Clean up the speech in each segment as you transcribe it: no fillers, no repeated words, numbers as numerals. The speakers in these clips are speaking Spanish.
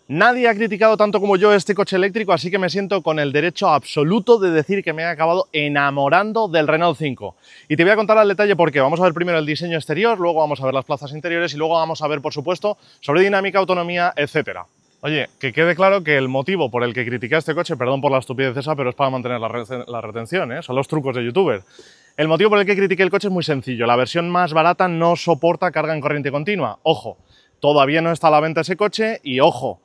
Nadie ha criticado tanto como yo este coche eléctrico, así que me siento con el derecho absoluto de decir que me he acabado enamorando del Renault 5. Y te voy a contar al detalle por qué. Vamos a ver primero el diseño exterior, luego vamos a ver las plazas interiores y luego vamos a ver, por supuesto, sobre dinámica, autonomía, etcétera. Oye, que quede claro que el motivo por el que critiqué a este coche, perdón por la estupidez esa, pero es para mantener la retención, ¿eh? Son los trucos de youtuber. El motivo por el que critiqué el coche es muy sencillo. La versión más barata no soporta carga en corriente continua. Ojo, todavía no está a la venta ese coche y ojo,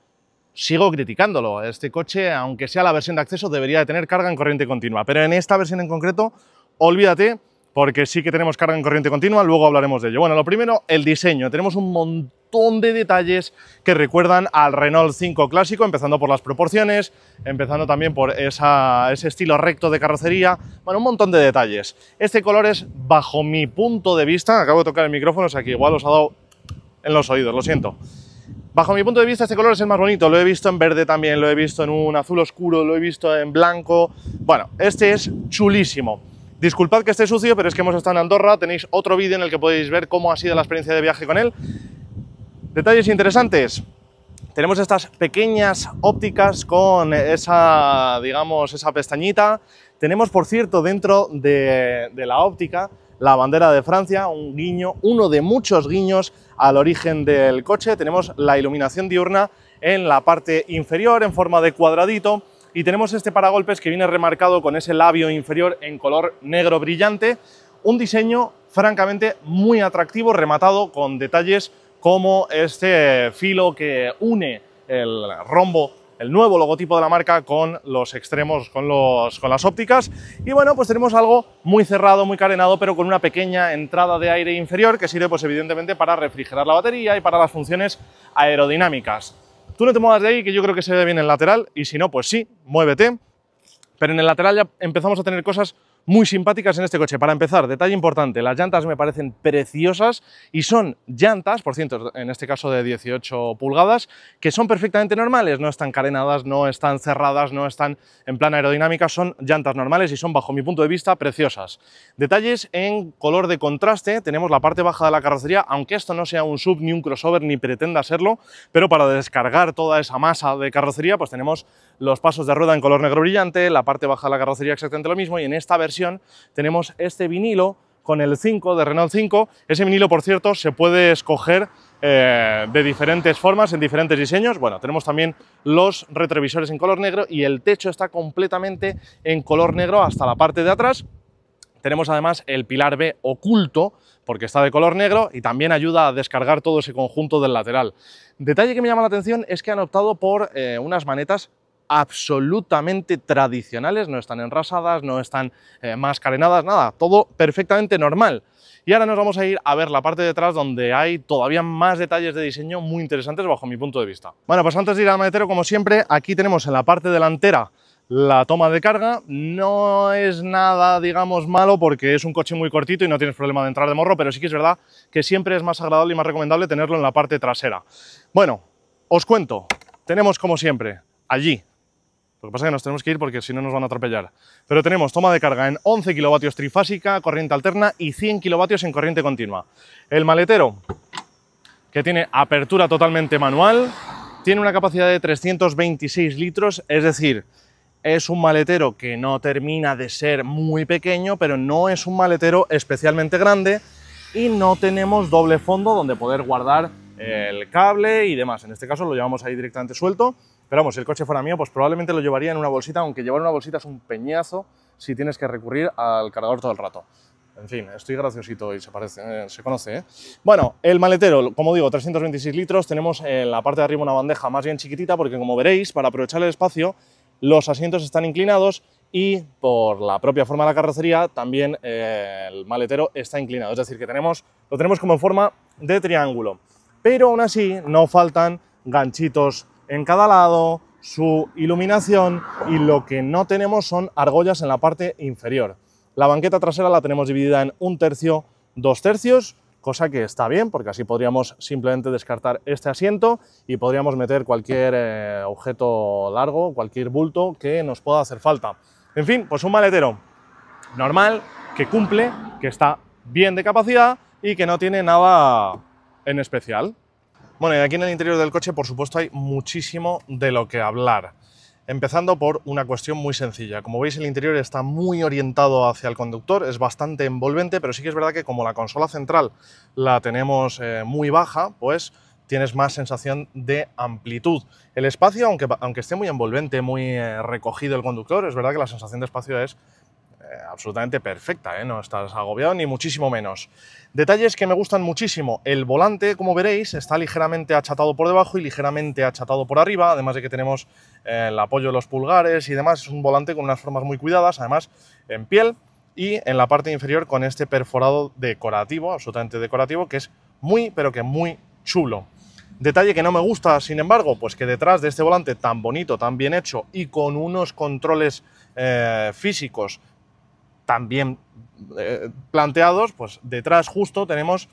sigo criticándolo. Este coche, aunque sea la versión de acceso, debería de tener carga en corriente continua. Pero en esta versión en concreto, olvídate, porque sí que tenemos carga en corriente continua, luego hablaremos de ello. Bueno, lo primero, el diseño. Tenemos un montón de detalles que recuerdan al Renault 5 clásico, empezando por las proporciones, empezando también por ese estilo recto de carrocería. Bueno, un montón de detalles. Este color es, bajo mi punto de vista, acabo de tocar el micrófono, o sea que igual os ha dado en los oídos, lo siento. Bajo mi punto de vista, este color es el más bonito. Lo he visto en verde también, lo he visto en un azul oscuro, lo he visto en blanco. Bueno, este es chulísimo. Disculpad que esté sucio, pero es que hemos estado en Andorra. Tenéis otro vídeo en el que podéis ver cómo ha sido la experiencia de viaje con él. Detalles interesantes. Tenemos estas pequeñas ópticas con esa, digamos, esa pestañita. Tenemos, por cierto, dentro de la óptica, la bandera de Francia, un guiño, uno de muchos guiños al origen del coche. Tenemos la iluminación diurna en la parte inferior en forma de cuadradito y tenemos este paragolpes que viene remarcado con ese labio inferior en color negro brillante. Un diseño francamente muy atractivo, rematado con detalles como este filo que une el rombo, el nuevo logotipo de la marca, con los extremos, con las ópticas. Y bueno, pues tenemos algo muy cerrado, muy carenado, pero con una pequeña entrada de aire inferior que sirve, pues evidentemente, para refrigerar la batería y para las funciones aerodinámicas. Tú no te muevas de ahí, que yo creo que se ve bien el lateral, y si no, pues sí, muévete. Pero en el lateral ya empezamos a tener cosas muy simpáticas en este coche. Para empezar, detalle importante, las llantas me parecen preciosas y son llantas, por cierto, en este caso de 18 pulgadas, que son perfectamente normales, no están carenadas, no están cerradas, no están en plan aerodinámica, son llantas normales y son, bajo mi punto de vista, preciosas. Detalles en color de contraste, tenemos la parte baja de la carrocería, aunque esto no sea un SUV ni un crossover ni pretenda serlo, pero para descargar toda esa masa de carrocería, pues tenemos los pasos de rueda en color negro brillante, la parte baja de la carrocería exactamente lo mismo, y en esta versión tenemos este vinilo con el 5 de Renault 5. Ese vinilo, por cierto, se puede escoger de diferentes formas, en diferentes diseños. Bueno, tenemos también los retrovisores en color negro y el techo está completamente en color negro hasta la parte de atrás. Tenemos además el pilar B oculto, porque está de color negro y también ayuda a descargar todo ese conjunto del lateral. Detalle que me llama la atención es que han optado por unas manetas absolutamente tradicionales, no están enrasadas, no están más carenadas, nada, todo perfectamente normal. Y ahora nos vamos a ir a ver la parte de atrás, donde hay todavía más detalles de diseño muy interesantes bajo mi punto de vista. Bueno, pues antes de ir al maletero, como siempre, aquí tenemos en la parte delantera la toma de carga. No es nada, digamos, malo, porque es un coche muy cortito y no tienes problema de entrar de morro, pero sí que es verdad que siempre es más agradable y más recomendable tenerlo en la parte trasera. Bueno, os cuento, tenemos como siempre allí, lo que pasa es que nos tenemos que ir porque si no nos van a atropellar, pero tenemos toma de carga en 11 kilovatios trifásica, corriente alterna, y 100 kilovatios en corriente continua. El maletero, que tiene apertura totalmente manual, tiene una capacidad de 326 litros, es decir, es un maletero que no termina de ser muy pequeño, pero no es un maletero especialmente grande, y no tenemos doble fondo donde poder guardar el cable y demás. En este caso lo llevamos ahí directamente suelto, pero vamos, si el coche fuera mío, pues probablemente lo llevaría en una bolsita, aunque llevar una bolsita es un peñazo si tienes que recurrir al cargador todo el rato. En fin, estoy graciosito y se conoce, ¿eh? Bueno, el maletero, como digo, 326 litros, tenemos en la parte de arriba una bandeja más bien chiquitita, porque como veréis, para aprovechar el espacio, los asientos están inclinados y por la propia forma de la carrocería también el maletero está inclinado, es decir, que lo tenemos como en forma de triángulo. Pero aún así no faltan ganchitos en cada lado, su iluminación, y lo que no tenemos son argollas en la parte inferior. La banqueta trasera la tenemos dividida en 1/3, 2/3, cosa que está bien, porque así podríamos simplemente descartar este asiento y podríamos meter cualquier objeto largo, cualquier bulto que nos pueda hacer falta. En fin, pues un maletero normal, que cumple, que está bien de capacidad y que no tiene nada en especial. Bueno, y aquí en el interior del coche, por supuesto, hay muchísimo de lo que hablar. Empezando por una cuestión muy sencilla. Como veis, el interior está muy orientado hacia el conductor, es bastante envolvente, pero sí que es verdad que como la consola central la tenemos muy baja, pues tienes más sensación de amplitud. El espacio, aunque esté muy envolvente, muy recogido el conductor, es verdad que la sensación de espacio es absolutamente perfecta, ¿eh? No estás agobiado ni muchísimo menos. Detalles que me gustan muchísimo. El volante, como veréis, está ligeramente achatado por debajo y ligeramente achatado por arriba, además de que tenemos el apoyo de los pulgares y demás. Es un volante con unas formas muy cuidadas, además en piel, y en la parte inferior con este perforado decorativo, absolutamente decorativo, que es muy, pero que muy chulo. Detalle que no me gusta, sin embargo, pues que detrás de este volante tan bonito, tan bien hecho y con unos controles físicos también planteados, pues detrás justo tenemos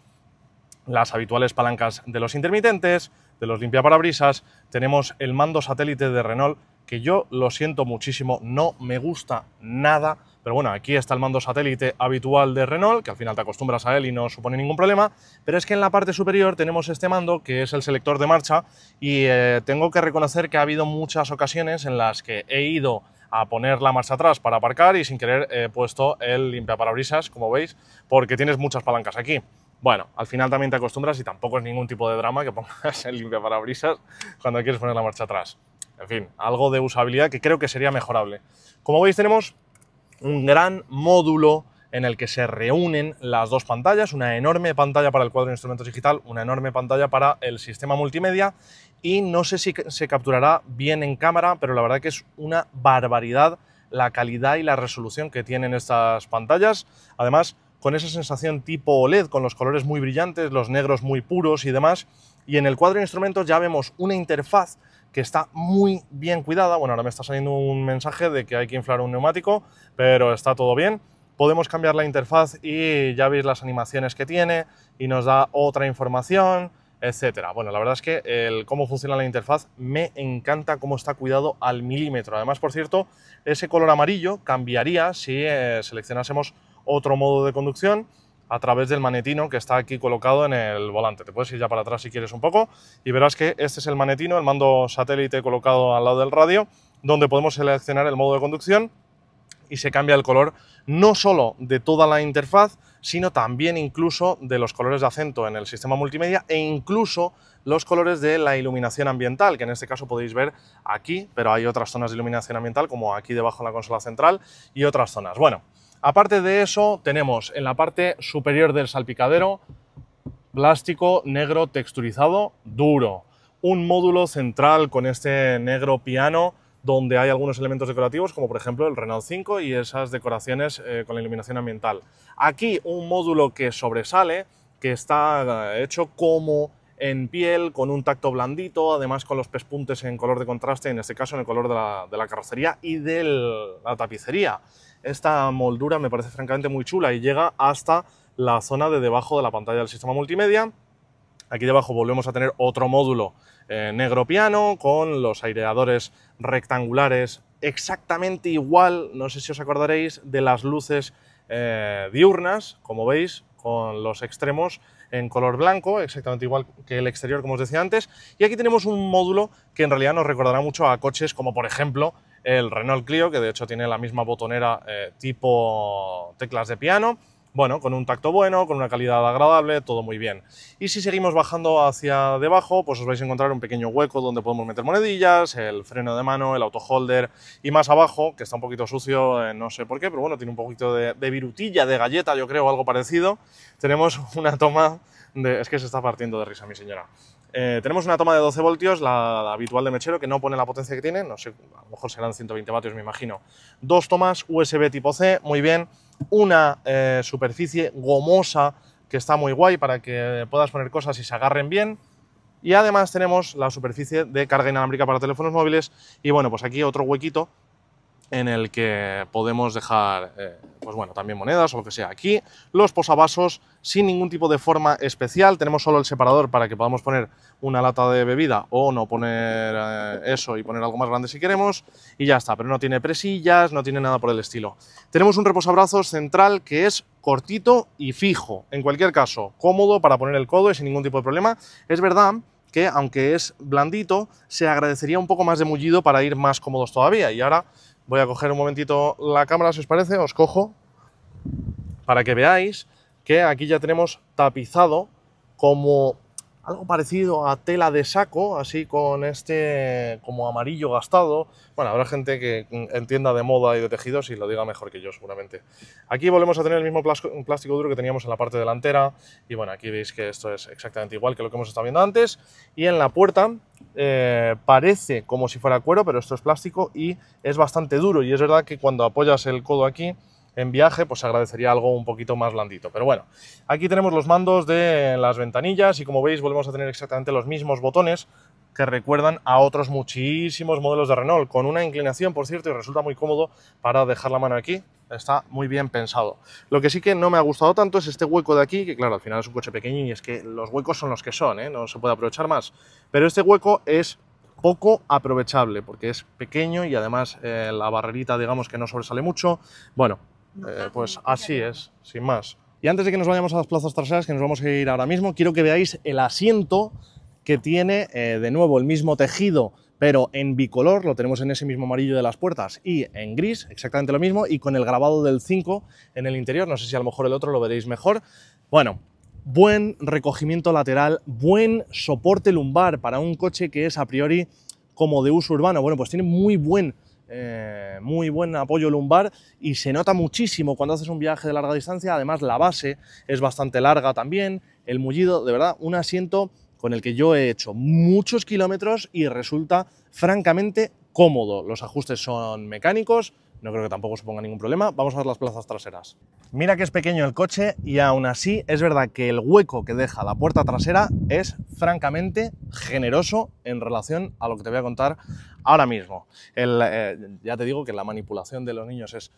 las habituales palancas de los intermitentes, de los limpiaparabrisas, tenemos el mando satélite de Renault, que yo lo siento muchísimo, no me gusta nada, pero bueno, aquí está el mando satélite habitual de Renault, que al final te acostumbras a él y no supone ningún problema, pero es que en la parte superior tenemos este mando, que es el selector de marcha, y tengo que reconocer que ha habido muchas ocasiones en las que he ido a poner la marcha atrás para aparcar y sin querer he puesto el limpiaparabrisas, como veis, porque tienes muchas palancas aquí. Bueno, al final también te acostumbras y tampoco es ningún tipo de drama que pongas el limpiaparabrisas cuando quieres poner la marcha atrás. En fin, algo de usabilidad que creo que sería mejorable. Como veis, tenemos un gran módulo en el que se reúnen las dos pantallas, una enorme pantalla para el cuadro de instrumentos digital, una enorme pantalla para el sistema multimedia, y no sé si se capturará bien en cámara, pero la verdad que es una barbaridad la calidad y la resolución que tienen estas pantallas. Además, con esa sensación tipo OLED, con los colores muy brillantes, los negros muy puros y demás. Y en el cuadro de instrumentos ya vemos una interfaz que está muy bien cuidada. Bueno, ahora me está saliendo un mensaje de que hay que inflar un neumático, pero está todo bien. Podemos cambiar la interfaz y ya veis las animaciones que tiene y nos da otra información, etcétera. Bueno, la verdad es que cómo funciona la interfaz me encanta, cómo está cuidado al milímetro. Además, por cierto, ese color amarillo cambiaría si seleccionásemos otro modo de conducción a través del manetino que está aquí colocado en el volante. Te puedes ir ya para atrás si quieres un poco y verás que este es el manetino, el mando satélite colocado al lado del radio, donde podemos seleccionar el modo de conducción y se cambia el color no solo de toda la interfaz, sino también incluso de los colores de acento en el sistema multimedia e incluso los colores de la iluminación ambiental, que en este caso podéis ver aquí, pero hay otras zonas de iluminación ambiental como aquí debajo en la consola central y otras zonas. Bueno, aparte de eso, tenemos en la parte superior del salpicadero plástico negro texturizado duro, un módulo central con este negro piano donde hay algunos elementos decorativos como por ejemplo el Renault 5 y esas decoraciones con la iluminación ambiental. Aquí un módulo que sobresale, que está hecho como en piel, con un tacto blandito, además con los pespuntes en color de contraste, en este caso en el color de la carrocería y de la tapicería. Esta moldura me parece francamente muy chula y llega hasta la zona de debajo de la pantalla del sistema multimedia. Aquí debajo volvemos a tener otro módulo negro piano con los aireadores rectangulares exactamente igual, no sé si os acordaréis, de las luces diurnas, como veis, con los extremos en color blanco, exactamente igual que el exterior, como os decía antes. Y aquí tenemos un módulo que en realidad nos recordará mucho a coches como por ejemplo el Renault Clio, que de hecho tiene la misma botonera tipo teclas de piano. Bueno, con un tacto bueno, con una calidad agradable, todo muy bien. Y si seguimos bajando hacia debajo, pues os vais a encontrar un pequeño hueco donde podemos meter monedillas, el freno de mano, el autoholder, y más abajo, que está un poquito sucio, no sé por qué, pero bueno, tiene un poquito de virutilla, de galleta, yo creo, o algo parecido. Tenemos una toma de... Es que se está partiendo de risa mi señora. Tenemos una toma de 12 voltios, la habitual de mechero, que no pone la potencia que tiene, no sé, a lo mejor serán 120 vatios, me imagino. Dos tomas USB tipo C, muy bien. Una superficie gomosa que está muy guay para que puedas poner cosas y se agarren bien. Y además tenemos la superficie de carga inalámbrica para teléfonos móviles. Y bueno, pues aquí otro huequito en el que podemos dejar, pues bueno, también monedas o lo que sea. Aquí los posavasos sin ningún tipo de forma especial. Tenemos solo el separador para que podamos poner una lata de bebida o no poner eso y poner algo más grande si queremos. Y ya está, pero no tiene presillas, no tiene nada por el estilo. Tenemos un reposabrazos central que es cortito y fijo. En cualquier caso, cómodo para poner el codo y sin ningún tipo de problema. Es verdad que, aunque es blandito, se agradecería un poco más de mullido para ir más cómodos todavía. Y ahora voy a coger un momentito la cámara, si os parece, os cojo, para que veáis que aquí ya tenemos tapizado como algo parecido a tela de saco, así con este como amarillo gastado. Bueno, habrá gente que entienda de moda y de tejidos y lo diga mejor que yo, seguramente. Aquí volvemos a tener el mismo plástico duro que teníamos en la parte delantera. Y bueno, aquí veis que esto es exactamente igual que lo que hemos estado viendo antes. Y en la puerta parece como si fuera cuero, pero esto es plástico y es bastante duro. Y es verdad que cuando apoyas el codo aquí, en viaje, pues agradecería algo un poquito más blandito. Pero bueno, aquí tenemos los mandos de las ventanillas y como veis volvemos a tener exactamente los mismos botones que recuerdan a otros muchísimos modelos de Renault, con una inclinación, por cierto, y resulta muy cómodo para dejar la mano aquí. Está muy bien pensado. Lo que sí que no me ha gustado tanto es este hueco de aquí, que claro, al final es un coche pequeño y es que los huecos son los que son, ¿eh? No se puede aprovechar más. Pero este hueco es poco aprovechable porque es pequeño y además la barrerita, digamos, que no sobresale mucho. Bueno, pues así es, sin más. Y antes de que nos vayamos a las plazas traseras, que nos vamos a ir ahora mismo, quiero que veáis el asiento que tiene, de nuevo, el mismo tejido, pero en bicolor, lo tenemos en ese mismo amarillo de las puertas, y en gris, exactamente lo mismo, y con el grabado del 5 en el interior. No sé si a lo mejor el otro lo veréis mejor. Bueno, buen recogimiento lateral, buen soporte lumbar para un coche que es a priori como de uso urbano. Bueno, pues tiene muy buen apoyo lumbar y se nota muchísimo cuando haces un viaje de larga distancia. Además, la base es bastante larga también, el mullido, de verdad, un asiento con el que yo he hecho muchos kilómetros y resulta francamente cómodo. Los ajustes son mecánicos, no creo que tampoco suponga ningún problema. Vamos a ver las plazas traseras. Mira que es pequeño el coche y aún así es verdad que el hueco que deja la puerta trasera es francamente generoso en relación a lo que te voy a contar ahora mismo. Ya te digo que la manipulación de los niños es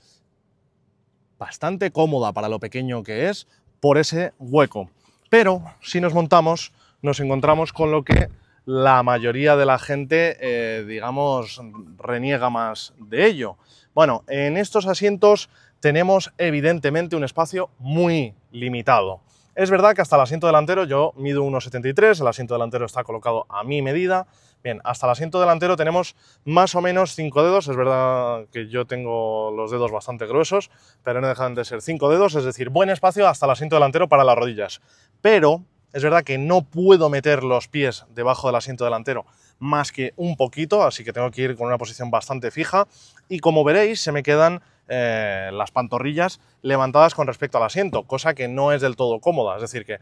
bastante cómoda para lo pequeño que es por ese hueco. Pero si nos montamos, nos encontramos con lo que la mayoría de la gente, digamos, reniega más de ello. Bueno, en estos asientos tenemos evidentemente un espacio muy limitado. Es verdad que hasta el asiento delantero, yo mido 1,73, el asiento delantero está colocado a mi medida. Bien, hasta el asiento delantero tenemos más o menos 5 dedos, es verdad que yo tengo los dedos bastante gruesos, pero no dejan de ser 5 dedos, es decir, buen espacio hasta el asiento delantero para las rodillas. Pero es verdad que no puedo meter los pies debajo del asiento delantero más que un poquito, así que tengo que ir con una posición bastante fija y como veréis se me quedan las pantorrillas levantadas con respecto al asiento, cosa que no es del todo cómoda, es decir que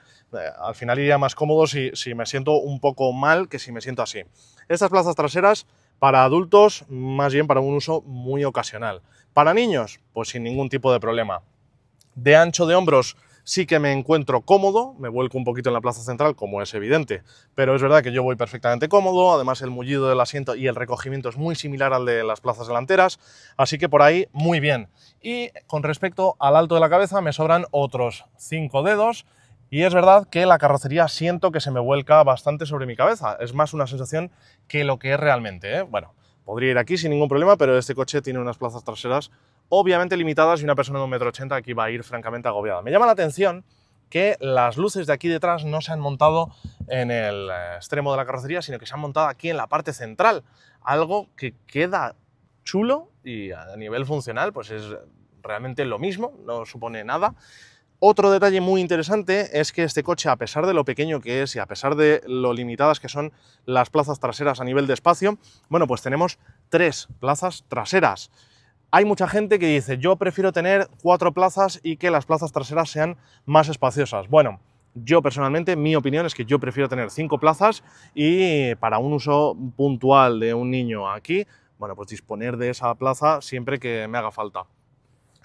al final iría más cómodo si me siento un poco mal que si me siento así. Estas plazas traseras para adultos, más bien para un uso muy ocasional. Para niños, pues sin ningún tipo de problema. De ancho de hombros sí que me encuentro cómodo, me vuelco un poquito en la plaza central, como es evidente, pero es verdad que yo voy perfectamente cómodo, además el mullido del asiento y el recogimiento es muy similar al de las plazas delanteras, así que por ahí muy bien. Y con respecto al alto de la cabeza me sobran otros 5 dedos, y es verdad que la carrocería siento que se me vuelca bastante sobre mi cabeza, es más una sensación que lo que es realmente, ¿eh? Bueno, podría ir aquí sin ningún problema, pero este coche tiene unas plazas traseras obviamente limitadas y una persona de 1,80 m aquí va a ir francamente agobiada. Me llama la atención que las luces de aquí detrás no se han montado en el extremo de la carrocería, sino que se han montado aquí en la parte central, algo que queda chulo y a nivel funcional pues es realmente lo mismo, no supone nada. Otro detalle muy interesante es que este coche, a pesar de lo pequeño que es y a pesar de lo limitadas que son las plazas traseras a nivel de espacio, bueno, pues tenemos 3 plazas traseras. Hay mucha gente que dice, yo prefiero tener 4 plazas y que las plazas traseras sean más espaciosas. Bueno, yo personalmente, mi opinión es que yo prefiero tener 5 plazas y para un uso puntual de un niño aquí, bueno, pues disponer de esa plaza siempre que me haga falta.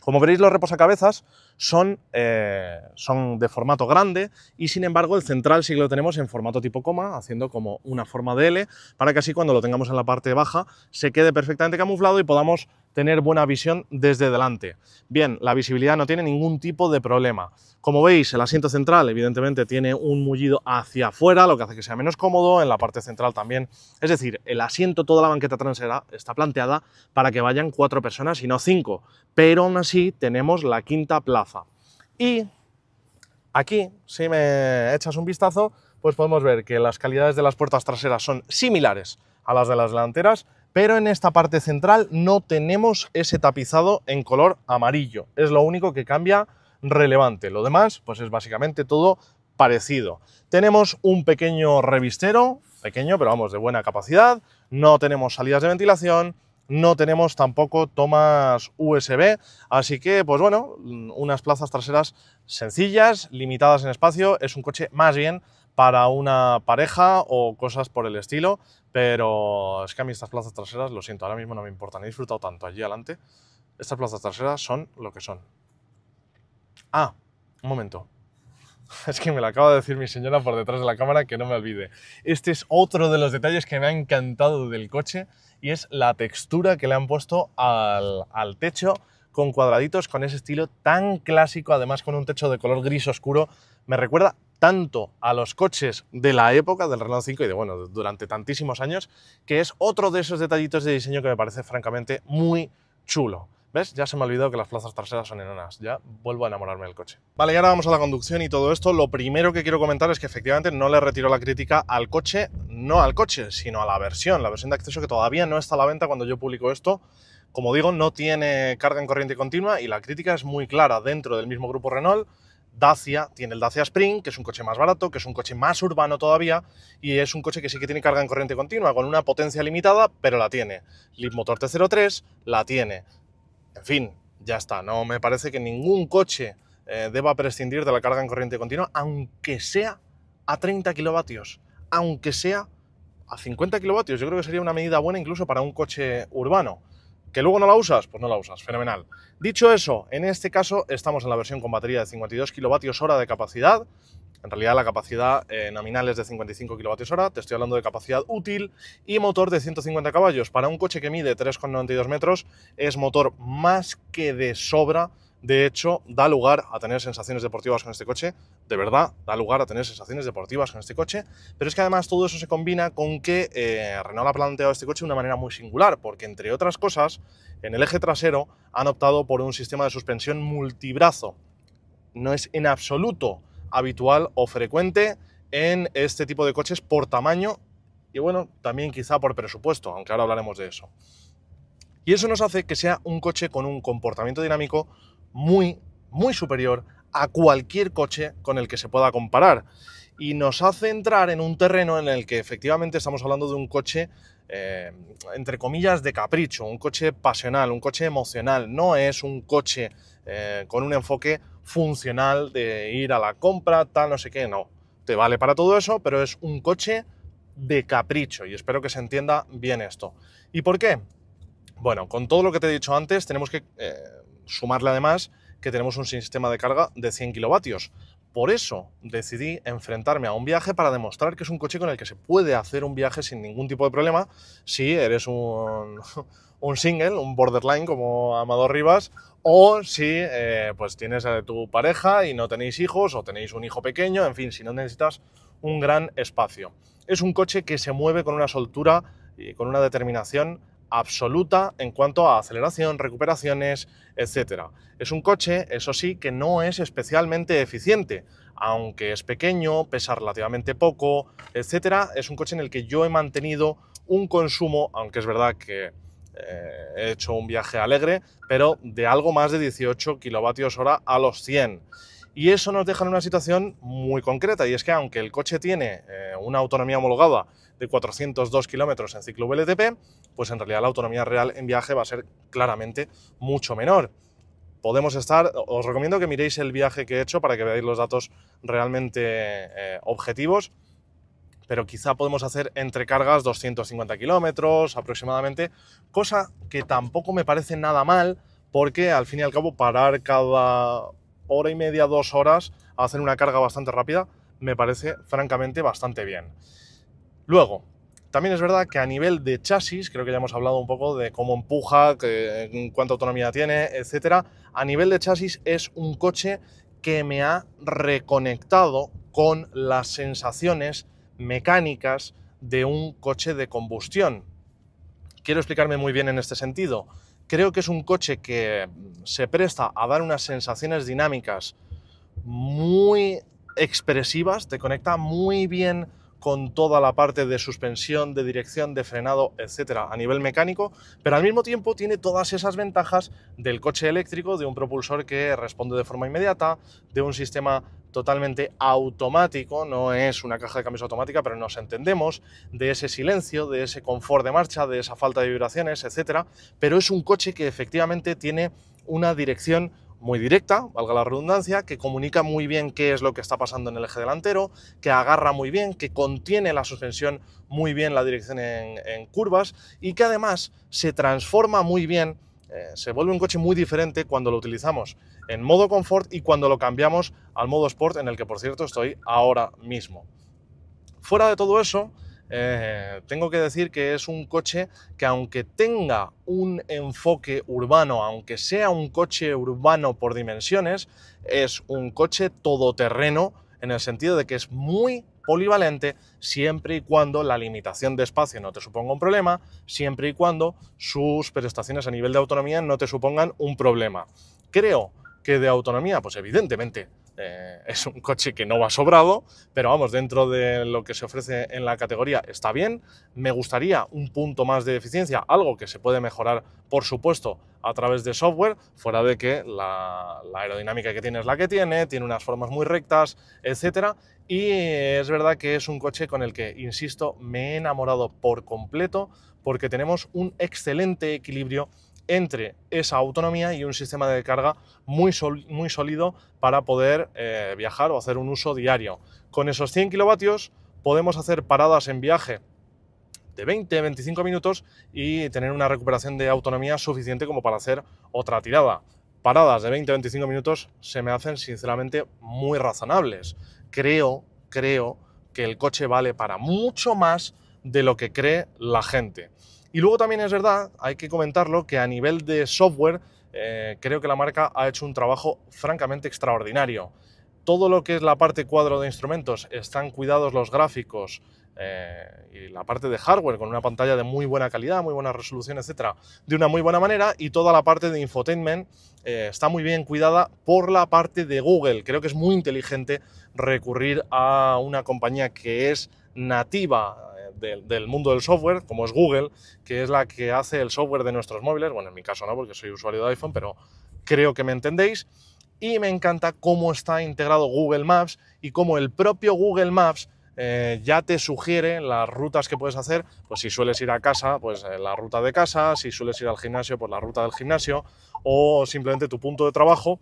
Como veréis, los reposacabezas son de formato grande y sin embargo el central sí que lo tenemos en formato tipo coma, haciendo como una forma de L, para que así cuando lo tengamos en la parte baja se quede perfectamente camuflado y podamos tener buena visión desde delante. Bien, la visibilidad no tiene ningún tipo de problema. Como veis, el asiento central evidentemente tiene un mullido hacia afuera, lo que hace que sea menos cómodo, en la parte central también. Es decir, el asiento, toda la banqueta trasera está planteada para que vayan 4 personas y no 5, pero aún así tenemos la 5ª plaza. Y aquí, si me echas un vistazo, pues podemos ver que las calidades de las puertas traseras son similares a las de las delanteras, pero en esta parte central no tenemos ese tapizado en color amarillo. Es lo único que cambia relevante. Lo demás, pues es básicamente todo parecido. Tenemos un pequeño revistero, pequeño, pero vamos, de buena capacidad. No tenemos salidas de ventilación, no tenemos tampoco tomas USB, así que, pues bueno, unas plazas traseras sencillas, limitadas en espacio. Es un coche más bien para una pareja o cosas por el estilo, pero es que a mí estas plazas traseras, lo siento, ahora mismo no me importan. He disfrutado tanto allí adelante. Estas plazas traseras son lo que son. Ah, un momento. Es que me lo acaba de decir mi señora por detrás de la cámara, que no me olvide. Este es otro de los detalles que me ha encantado del coche y es la textura que le han puesto al techo con cuadraditos, con ese estilo tan clásico, además con un techo de color gris oscuro. Me recuerda tanto a los coches de la época del Renault 5 y de, bueno, durante tantísimos años, que es otro de esos detallitos de diseño que me parece francamente muy chulo. ¿Ves? Ya se me ha olvidado que las plazas traseras son enanas. Ya vuelvo a enamorarme del coche. Vale, y ahora vamos a la conducción y todo esto. Lo primero que quiero comentar es que efectivamente no le retiro la crítica al coche, no al coche, sino a la versión de acceso que todavía no está a la venta cuando yo publico esto. Como digo, no tiene carga en corriente continua y la crítica es muy clara dentro del mismo grupo Renault. Dacia tiene el Dacia Spring, que es un coche más barato, que es un coche más urbano todavía y es un coche que sí que tiene carga en corriente continua, con una potencia limitada, pero la tiene. Leapmotor T03 la tiene. En fin, ya está. No me parece que ningún coche deba prescindir de la carga en corriente continua, aunque sea a 30 kilovatios, aunque sea a 50 kilovatios. Yo creo que sería una medida buena incluso para un coche urbano. ¿Que luego no la usas? Pues no la usas, fenomenal. Dicho eso, en este caso estamos en la versión con batería de 52 kilovatios hora de capacidad. En realidad la capacidad nominal es de 55 kWh, te estoy hablando de capacidad útil, y motor de 150 caballos. Para un coche que mide 3,92 metros es motor más que de sobra. De hecho, da lugar a tener sensaciones deportivas con este coche, de verdad, da lugar a tener sensaciones deportivas con este coche, pero es que además todo eso se combina con que Renault ha planteado este coche de una manera muy singular, porque entre otras cosas, en el eje trasero han optado por un sistema de suspensión multibrazo. No es en absoluto habitual o frecuente en este tipo de coches por tamaño y bueno, también quizá por presupuesto, aunque ahora hablaremos de eso. Y eso nos hace que sea un coche con un comportamiento dinámico muy superior a cualquier coche con el que se pueda comparar. Y nos hace entrar en un terreno en el que efectivamente estamos hablando de un coche, entre comillas, de capricho, un coche pasional, un coche emocional. No es un coche con un enfoque funcional de ir a la compra, tal, no sé qué, no. Te vale para todo eso, pero es un coche de capricho y espero que se entienda bien esto. ¿Y por qué? Bueno, con todo lo que te he dicho antes, tenemos que sumarle además que tenemos un sistema de carga de 100 kilovatios. Por eso decidí enfrentarme a un viaje para demostrar que es un coche con el que se puede hacer un viaje sin ningún tipo de problema si eres un single, un borderline como Amador Rivas, o si pues tienes a tu pareja y no tenéis hijos o tenéis un hijo pequeño, en fin, si no necesitas un gran espacio. Es un coche que se mueve con una soltura y con una determinación absoluta en cuanto a aceleración, recuperaciones, etc. Es un coche, eso sí, que no es especialmente eficiente, aunque es pequeño, pesa relativamente poco, etc. Es un coche en el que yo he mantenido un consumo, aunque es verdad que he hecho un viaje alegre, pero de algo más de 18 kilovatios hora a los 100. Y eso nos deja en una situación muy concreta, y es que aunque el coche tiene una autonomía homologada de 402 kilómetros en ciclo VLTP, pues en realidad la autonomía real en viaje va a ser claramente mucho menor. Podemos estar, os recomiendo que miréis el viaje que he hecho para que veáis los datos realmente objetivos, pero quizá podemos hacer entre cargas 250 kilómetros aproximadamente, cosa que tampoco me parece nada mal, porque al fin y al cabo parar cada hora y media, 2 horas a hacer una carga bastante rápida me parece francamente bastante bien. Luego, también es verdad que a nivel de chasis, creo que ya hemos hablado un poco de cómo empuja, cuánta autonomía tiene, etc. A nivel de chasis es un coche que me ha reconectado con las sensaciones mecánicas de un coche de combustión. Quiero explicarme muy bien en este sentido. Creo que es un coche que se presta a dar unas sensaciones dinámicas muy expresivas, te conecta muy bien con toda la parte de suspensión, de dirección, de frenado, etcétera, a nivel mecánico, pero al mismo tiempo tiene todas esas ventajas del coche eléctrico, de un propulsor que responde de forma inmediata, de un sistema totalmente automático, no es una caja de cambios automática, pero nos entendemos, de ese silencio, de ese confort de marcha, de esa falta de vibraciones, etcétera, pero es un coche que efectivamente tiene una dirección muy directa, valga la redundancia, que comunica muy bien qué es lo que está pasando en el eje delantero, que agarra muy bien, que contiene la suspensión muy bien, la dirección en curvas, y que además se transforma muy bien, se vuelve un coche muy diferente cuando lo utilizamos en modo confort y cuando lo cambiamos al modo sport, en el que por cierto estoy ahora mismo. Fuera de todo eso, tengo que decir que es un coche que, aunque tenga un enfoque urbano, aunque sea un coche urbano por dimensiones, es un coche todoterreno en el sentido de que es muy polivalente siempre y cuando la limitación de espacio no te suponga un problema, siempre y cuando sus prestaciones a nivel de autonomía no te supongan un problema. Creo que de autonomía, pues evidentemente, es un coche que no va sobrado, pero vamos, dentro de lo que se ofrece en la categoría está bien. Me gustaría un punto más de eficiencia, algo que se puede mejorar, por supuesto, a través de software, fuera de que la aerodinámica que tiene es la que tiene unas formas muy rectas, etcétera. Y es verdad que es un coche con el que, insisto, me he enamorado por completo, porque tenemos un excelente equilibrio entre esa autonomía y un sistema de carga muy sólido para poder viajar o hacer un uso diario. Con esos 100 kilovatios podemos hacer paradas en viaje de 20-25 minutos y tener una recuperación de autonomía suficiente como para hacer otra tirada. Paradas de 20-25 minutos se me hacen sinceramente muy razonables. Creo que el coche vale para mucho más de lo que cree la gente. Y luego también es verdad, hay que comentarlo, que a nivel de software creo que la marca ha hecho un trabajo francamente extraordinario. Todo lo que es la parte cuadro de instrumentos, están cuidados los gráficos y la parte de hardware con una pantalla de muy buena calidad, muy buena resolución, etcétera, de una muy buena manera, y toda la parte de infotainment está muy bien cuidada por la parte de Google. Creo que es muy inteligente recurrir a una compañía que es nativa del mundo del software, como es Google, que es la que hace el software de nuestros móviles. Bueno, en mi caso no, porque soy usuario de iPhone, pero creo que me entendéis. Y me encanta cómo está integrado Google Maps y cómo el propio Google Maps ya te sugiere las rutas que puedes hacer. Pues si sueles ir a casa, pues la ruta de casa; si sueles ir al gimnasio, pues la ruta del gimnasio, o simplemente tu punto de trabajo.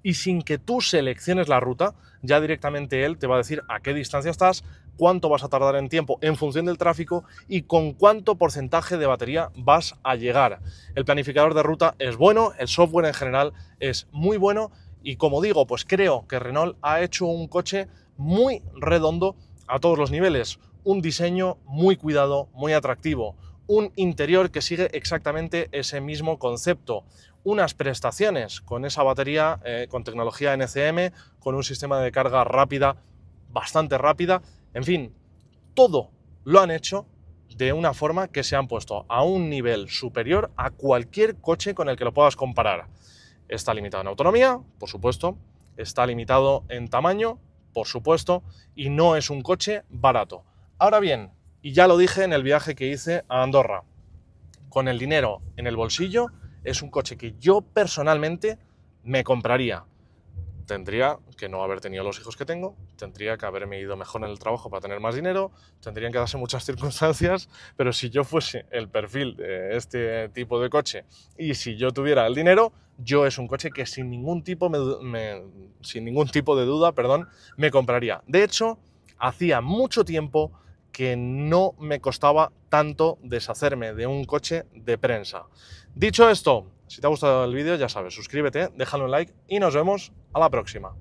Y sin que tú selecciones la ruta, ya directamente él te va a decir a qué distancia estás, cuánto vas a tardar en tiempo en función del tráfico y con cuánto porcentaje de batería vas a llegar. El planificador de ruta es bueno, el software en general es muy bueno, y como digo, pues creo que Renault ha hecho un coche muy redondo a todos los niveles. Un diseño muy cuidado, muy atractivo. Un interior que sigue exactamente ese mismo concepto. Unas prestaciones con esa batería con tecnología NCM, con un sistema de carga rápida, bastante rápida. En fin, todo lo han hecho de una forma que se han puesto a un nivel superior a cualquier coche con el que lo puedas comparar. Está limitado en autonomía, por supuesto. Está limitado en tamaño, por supuesto. Y no es un coche barato. Ahora bien, y ya lo dije en el viaje que hice a Andorra, con el dinero en el bolsillo, es un coche que yo personalmente me compraría. Tendría que no haber tenido los hijos que tengo, tendría que haberme ido mejor en el trabajo para tener más dinero, tendrían que darse muchas circunstancias, pero si yo fuese el perfil de este tipo de coche y si yo tuviera el dinero, yo es un coche que sin ningún tipo de duda, me compraría. De hecho, hacía mucho tiempo que no me costaba tanto deshacerme de un coche de prensa. Dicho esto, si te ha gustado el vídeo, ya sabes, suscríbete, déjalo un like y nos vemos a la próxima.